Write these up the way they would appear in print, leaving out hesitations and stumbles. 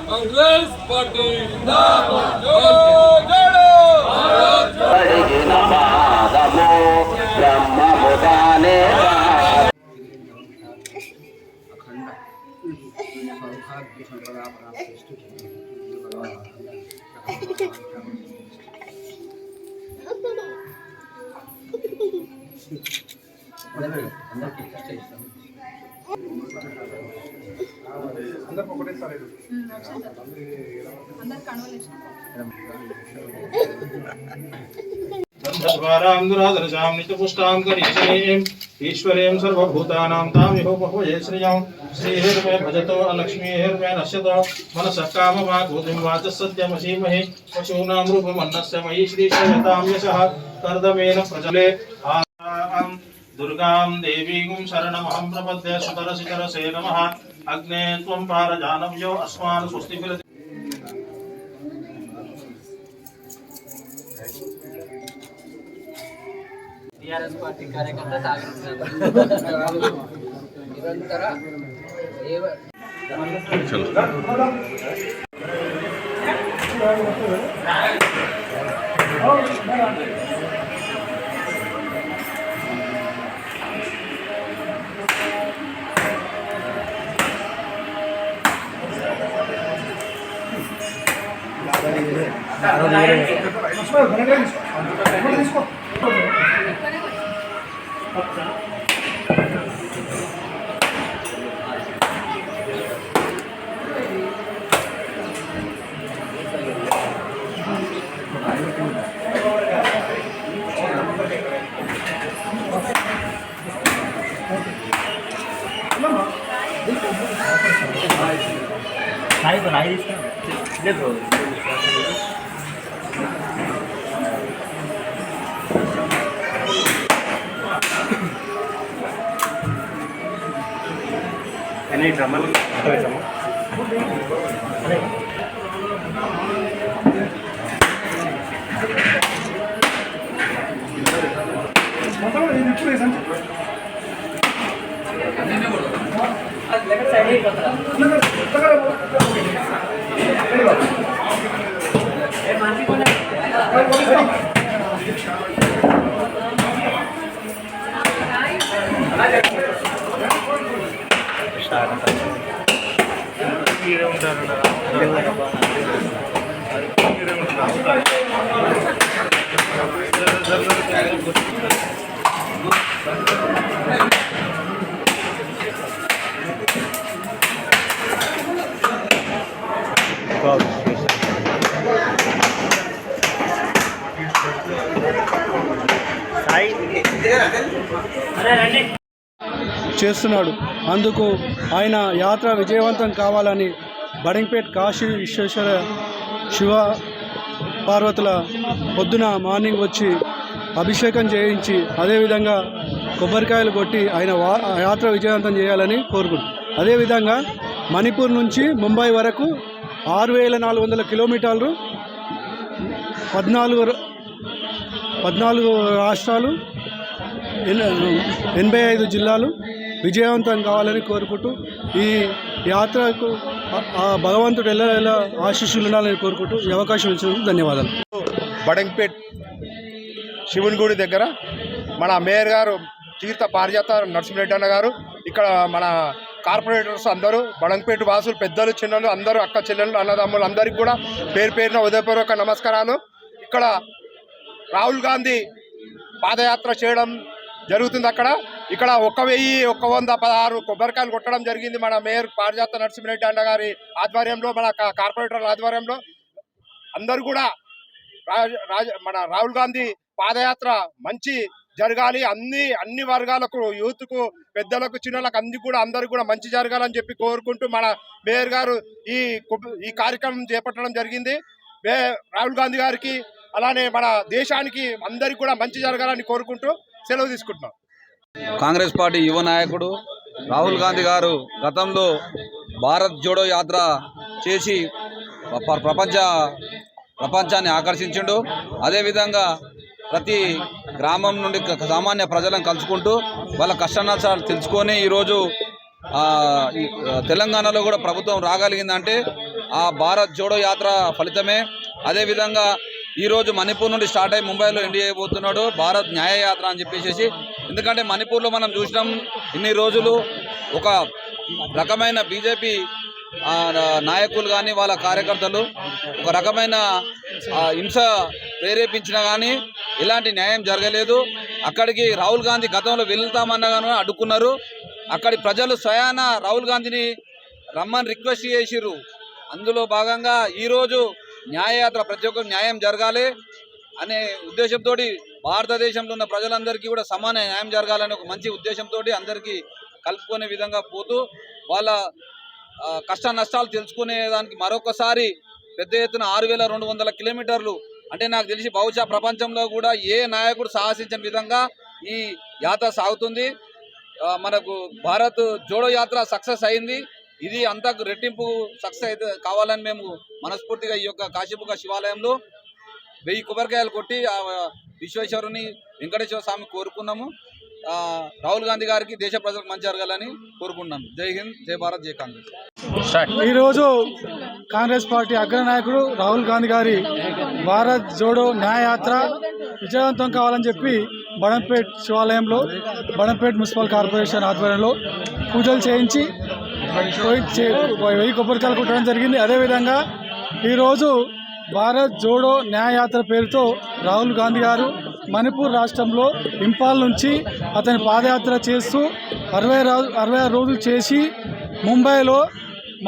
Congress party ईश्वरीं सर्वभूतानां तामिहो बहुये श्रियं श्रीर्मे भजतो अलक्ष्मीर्मे नश्यतो मनसः कामवाक्बुद्धिं वाचः सत्यमसीमहि पशूनां रूपमन्नस्य मयि श्रीशयतां यशः कर्दमेन प्रचले दुर्गां देवीं शरणमहं प्रपद्ये सुतरसितरसे नमः अग्ने त्वं पारजानव्यो अस्मान् स्वस्तिभिः टीआरएस पार्टी कार्यकर्ता निरंतर చేస్తున్నాడు. అందుకు ఆయన యాత్ర విజయవంతం కావాలని బడంగ్పేట్ కాశీ విశ్వేశ్వర శివ పార్వతుల పొద్దున మార్నింగ్ వచ్చి అభిషేకం చేయించి అదేవిధంగా కొబ్బరికాయలు కొట్టి ఆయన యాత్ర విజయవంతం చేయాలని కోరుకుంటున్నాం. అదేవిధంగా మణిపూర్ నుంచి ముంబై వరకు 6400 కిలోమీటర్లు 14 రాష్ట్రాలు 85 జిల్లాలు విజయవంతం కావాలని కోరుకుంటూ ఈ యాత్రకు భగవంతుడు ఎలా ఆశీస్సులు ఉండాలని కోరుకుంటూ ఈ అవకాశం ఇచ్చినందుకు ధన్యవాదాలు. బడంగ్పేట్ శివుని గుడి దగ్గర మన మేయర్ గారు తీర్థ పారిజాత నరసింహరెడ్డి అన్న గారు, ఇక్కడ మన కార్పొరేటర్స్ అందరూ, బడంగ్పేట వాసులు, పెద్దలు చిన్నలు అందరూ, అక్క చెల్లెళ్ళు అన్నదమ్ములు అందరికీ కూడా పేరు పేరున ఉదయపూర్వక నమస్కారాలు. ఇక్కడ రాహుల్ గాంధీ పాదయాత్ర చేయడం జరుగుతుంది. ఇక్కడ 1116 కొబ్బరికాయలు కొట్టడం జరిగింది. మన మేయర్ పారిజాత నరసింహరెడ్డి అన్న గారి ఆధ్వర్యంలో, మన కార్పొరేటర్ల ఆధ్వర్యంలో అందరూ కూడా మన రాహుల్ గాంధీ పాదయాత్ర మంచి జరగాలి, అన్ని వర్గాలకు, యూత్కు, పెద్దలకు, చిన్నలకు అందరూ కూడా మంచి జరగాలని చెప్పి కోరుకుంటూ మన మేయర్ గారు ఈ కార్యక్రమం చేపట్టడం జరిగింది. రాహుల్ గాంధీ గారికి అలానే మన దేశానికి అందరికీ కూడా మంచి జరగాలని కోరుకుంటూ సెలవు తీసుకుంటున్నాం. కాంగ్రెస్ పార్టీ యువ నాయకుడు రాహుల్ గాంధీ గారు గతంలో భారత్ జోడో యాత్ర చేసి ప్రపంచాన్ని ఆకర్షించిండు. అదేవిధంగా ప్రతి గ్రామం నుండి సామాన్య ప్రజలను కలుసుకుంటూ వాళ్ళ కష్ట నష్టాలు తెలుసుకొని ఈరోజు తెలంగాణలో కూడా ప్రభుత్వం రాగలిగిందంటే ఆ భారత్ జోడో యాత్ర ఫలితమే. అదేవిధంగా ఈరోజు మణిపూర్ నుండి స్టార్ట్ అయ్యి ముంబైలో ఎండ్ చేయబోతున్నాడు భారత్ న్యాయ యాత్ర అని చెప్పేసి. ఎందుకంటే మణిపూర్లో మనం చూసినాం ఇన్ని రోజులు ఒక రకమైన బీజేపీ నాయకులు కానీ వాళ్ళ కార్యకర్తలు ఒక రకమైన హింస ప్రేరేపించినా కానీ ఇలాంటి న్యాయం జరగలేదు. అక్కడికి రాహుల్ గాంధీ గతంలో వెళ్తామన్నా కానీ అడ్డుకున్నారు. అక్కడి ప్రజలు స్వయాన రాహుల్ గాంధీని రమ్మని రిక్వెస్ట్ చేసిర్రు. అందులో భాగంగా ఈరోజు న్యాయయాత్ర ప్రతి ఒక్కరు న్యాయం జరగాలి అనే ఉద్దేశంతో భారతదేశంలో ఉన్న ప్రజలందరికీ కూడా సమాన న్యాయం జరగాలనే ఒక మంచి ఉద్దేశంతో అందరికీ కలుపుకునే విధంగా పోతూ వాళ్ళ కష్ట నష్టాలు తెలుసుకునే దానికి మరొకసారి పెద్ద ఎత్తున 6200 కిలోమీటర్లు అంటే నాకు తెలిసి బహుశా ప్రపంచంలో కూడా ఏ నాయకుడు సాహసించిన విధంగా ఈ యాత్ర సాగుతుంది. మనకు భారత్ జోడో యాత్ర సక్సెస్ అయింది. ఇది అంతకు రెట్టింపు సక్సెస్ అయితే కావాలని మేము మనస్ఫూర్తిగా ఈ యొక్క కాశీబుగ్గ శివాలయంలో 1000 కొబ్బరికాయలు కొట్టి విశ్వేశ్వరుని వెంకటేశ్వర స్వామి కోరుకున్నాము. రాహుల్ గాంధీ గారికి దేశ ప్రజలకు మంచి జరగాలని కోరుకుంటున్నాం. జై హింద్, జై భారత్, జై కాంగ్రెస్. ఈరోజు కాంగ్రెస్ పార్టీ అగ్రనాయకుడు రాహుల్ గాంధీ గారి భారత్ జోడో న్యాయయాత్ర విజయవంతం కావాలని చెప్పి బడంపేట్ శివాలయంలో బడంపేట్ మున్సిపల్ కార్పొరేషన్ ఆధ్వర్యంలో పూజలు చేయించి 1000 కొబ్బరికాయలు కొట్టడం జరిగింది. అదేవిధంగా ఈరోజు భారత్ జోడో న్యాయయాత్ర పేరుతో రాహుల్ గాంధీ గారు మణిపూర్ రాష్ట్రంలో ఇంపాల్ నుంచి అతని పాదయాత్ర చేస్తూ 66 రోజులు చేసి ముంబైలో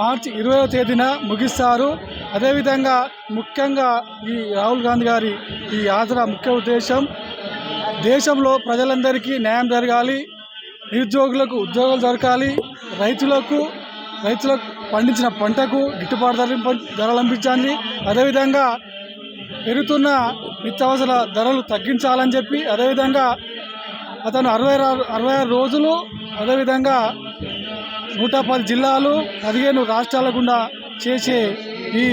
మార్చి 20వ తేదీన ముగిస్తారు. అదేవిధంగా ముఖ్యంగా ఈ రాహుల్ గాంధీ గారి ఈ యాత్ర ముఖ్య ఉద్దేశం దేశంలో ప్రజలందరికీ న్యాయం జరగాలి, నిరుద్యోగులకు ఉద్యోగాలు దొరకాలి, రైతులకు పండించిన పంటకు గిట్టుబాటు ధరలు అందించాలి, అదేవిధంగా పెరుగుతున్న నిత్యావసర ధరలు తగ్గించాలని చెప్పి అదేవిధంగా అతను 66 రోజులు అదేవిధంగా 110 జిల్లాలు 15 రాష్ట్రాల గుండా చేసే ఈ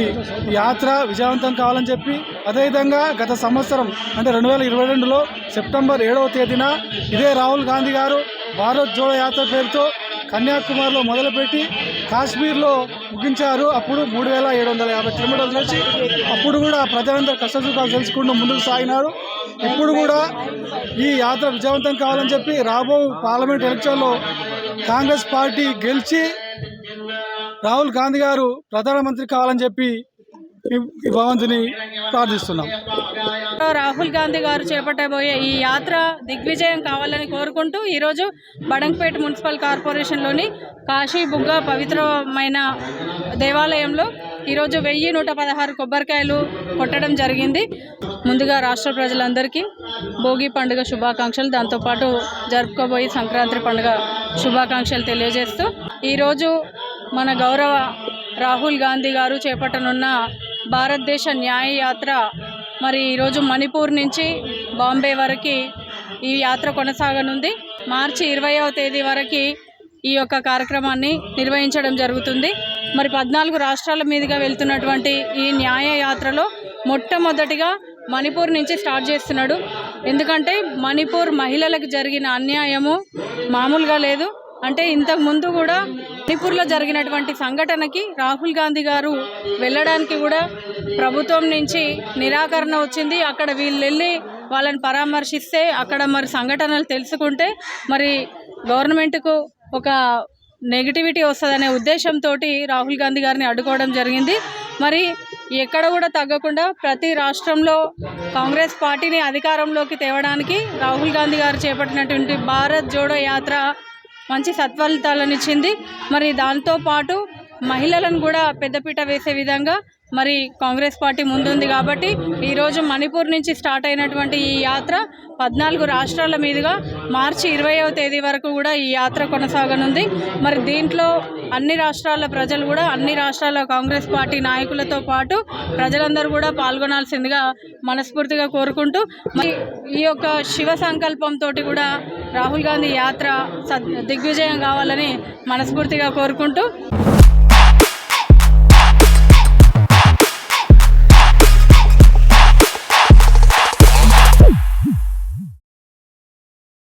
యాత్ర విజయవంతం కావాలని చెప్పి అదేవిధంగా గత సంవత్సరం అంటే 2022లో సెప్టెంబర్ 7వ తేదీన ఇదే రాహుల్ గాంధీ గారు భారత్ జోడో యాత్ర పేరుతో కన్యాకుమారిలో మొదలుపెట్టి కాశ్మీర్లో ముగించారు. అప్పుడు 3750 కిలోమీటర్లు నడిచి అప్పుడు కూడా ప్రజలందరూ కష్టసుఖాలు తెలుసుకుంటూ ముందుకు సాగినారు. ఇప్పుడు కూడా ఈ యాత్ర విజయవంతం కావాలని చెప్పి రాబో పార్లమెంట్ ఎలక్షన్లో కాంగ్రెస్ పార్టీ గెలిచి రాహుల్ గాంధీ గారు ప్రధానమంత్రి కావాలని చెప్పి ఈ భగవంతుని ప్రార్థిస్తున్నాం. రాహుల్ గాంధీ గారు చేపట్టబోయే ఈ యాత్ర దిగ్విజయం కావాలని కోరుకుంటూ ఈరోజు బడంగపేట మున్సిపల్ కార్పొరేషన్లోని కాశీబుగ్గ పవిత్రమైన దేవాలయంలో ఈరోజు 1116 కొబ్బరికాయలు కొట్టడం జరిగింది. ముందుగా రాష్ట్ర ప్రజలందరికీ భోగి పండుగ శుభాకాంక్షలు, దాంతోపాటు జరుపుకోబోయే సంక్రాంతి పండుగ శుభాకాంక్షలు తెలియజేస్తూ ఈరోజు మన గౌరవ రాహుల్ గాంధీ గారు చేపట్టనున్న భారతదేశ న్యాయ యాత్ర మరి ఈరోజు మణిపూర్ నుంచి బాంబే వరకు ఈ యాత్ర కొనసాగనుంది. మార్చి 20వ తేదీ వరకు ఈ యొక్క కార్యక్రమాన్ని నిర్వహించడం జరుగుతుంది. మరి 14 రాష్ట్రాల మీదుగా వెళ్తున్నటువంటి ఈ న్యాయ యాత్రలో మొట్టమొదటిగా మణిపూర్ నుంచి స్టార్ట్ చేస్తున్నాడు. ఎందుకంటే మణిపూర్ మహిళలకు జరిగిన అన్యాయము మామూలుగా లేదు. అంటే ఇంతకుముందు కూడా మణిపూర్లో జరిగినటువంటి సంఘటనకి రాహుల్ గాంధీ గారు వెళ్ళడానికి కూడా ప్రభుత్వం నుంచి నిరాకరణ వచ్చింది. అక్కడ వీళ్ళు వెళ్ళి వాళ్ళని పరామర్శిస్తే అక్కడ మరి సంఘటనలు తెలుసుకుంటే మరి గవర్నమెంట్కు ఒక నెగిటివిటీ వస్తుందనే ఉద్దేశంతో రాహుల్ గాంధీ గారిని అడ్డుకోవడం జరిగింది. మరి ఎక్కడ కూడా తగ్గకుండా ప్రతి రాష్ట్రంలో కాంగ్రెస్ పార్టీని అధికారంలోకి తేవడానికి రాహుల్ గాంధీ గారు చేపట్టినటువంటి భారత్ జోడో యాత్ర మంచి సత్ఫలితాలను ఇచ్చింది. మరి దాంతోపాటు మహిళలను కూడా పెద్దపీట వేసే విధంగా మరి కాంగ్రెస్ పార్టీ ముందుంది కాబట్టి ఈరోజు మణిపూర్ నుంచి స్టార్ట్ అయినటువంటి ఈ యాత్ర 14 రాష్ట్రాల మీదుగా మార్చి 20వ తేదీ వరకు కూడా ఈ యాత్ర కొనసాగనుంది. మరి దీంట్లో అన్ని రాష్ట్రాల ప్రజలు కూడా అన్ని రాష్ట్రాల కాంగ్రెస్ పార్టీ నాయకులతో పాటు ప్రజలందరూ కూడా పాల్గొనాల్సిందిగా మనస్ఫూర్తిగా కోరుకుంటూ మరి ఈ యొక్క శివ సంకల్పంతో కూడా రాహుల్ గాంధీ యాత్ర దిగ్విజయం కావాలని మనస్ఫూర్తిగా కోరుకుంటూ